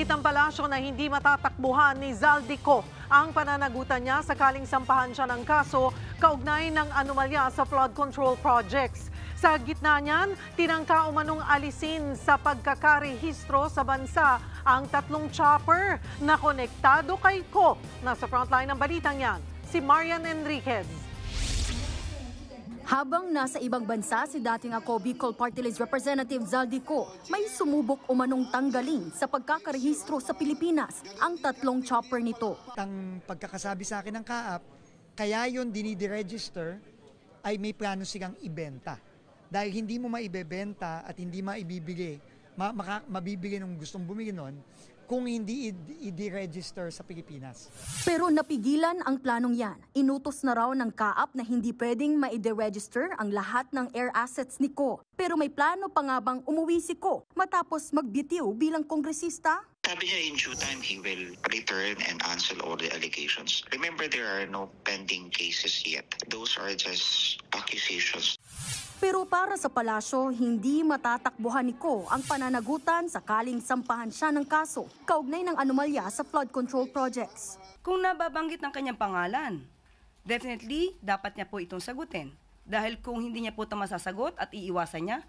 Pilit ang palasyo na hindi matatakbuhan ni Zaldico ang pananagutan niya sakaling sampahan siya ng kaso kaugnay ng anomalya sa flood control projects. Sa gitna niyan, tinangka umanong alisin sa pagkakarehistro sa bansa ang 3 chopper na konektado kay Ko. Nasa frontline ng balitang yan, si Marian Enriquez. Habang nasa ibang bansa si dating Ako Bicol Party List Representative Zaldico, may sumubok umanong tanggalin sa pagkakarehistro sa Pilipinas ang 3 chopper nito. Ang pagkakasabi sa akin ng kaap, kaya yun dinidiregister ay may plano silang ibenta. Dahil hindi mo maibebenta at hindi maibibigay, mabibigay ng gustong bumili nun kung hindi i-register sa Pilipinas. Pero napigilan ang planong yan. Inutos na raw ng kaap na hindi pwedeng ma-register ang lahat ng air assets ni Ko. Pero may plano pa nga bang umuwi si Ko matapos magbitiw bilang kongresista? Sabi niya in due time he will return and answer all the allegations. Remember, there are no pending cases yet. Those are just accusations. Pero para sa palasyo, hindi matatakbuhan ni Ko ang pananagutan sakaling sampahan siya ng kaso kaugnay ng anomalya sa flood control projects. Kung nababanggit ng kanyang pangalan, definitely dapat niya po itong sagutin. Dahil kung hindi niya po ito masasagot at iiwasan niya,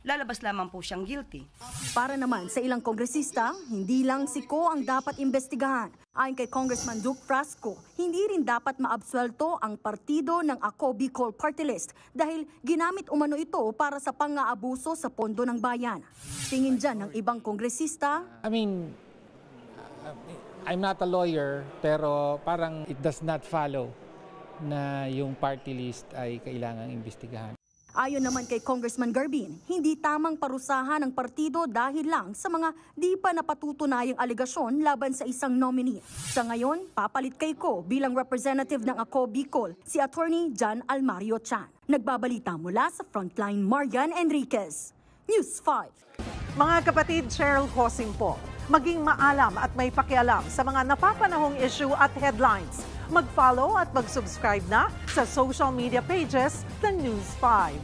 lalabas lamang po siyang guilty. Para naman sa ilang kongresista, hindi lang si Ko ang dapat imbestigahan. Ayon kay Congressman Duke Frasco, hindi rin dapat maabsuelto ang partido ng Ako Bicol Party List dahil ginamit umano ito para sa pang-aabuso sa pondo ng bayan. Tingin dyan ng ibang kongresista, I'm not a lawyer, pero parang it does not follow na yung party list ay kailangang imbestigahan. Ayon naman kay Congressman Garbin, hindi tamang parusahan ng partido dahil lang sa mga di pa napatutunayang alegasyon laban sa isang nominee. Sa ngayon, papalit kay Ko bilang representative ng Ako Bicol, si Attorney John Almario Chan. Nagbabalita mula sa Frontline, Marian Enriquez, News 5. Mga kapatid, Cheryl Hosing po. Maging maalam at may pakialam sa mga napapanahong issue at headlines. Mag-follow at mag-subscribe na sa social media pages ng News 5.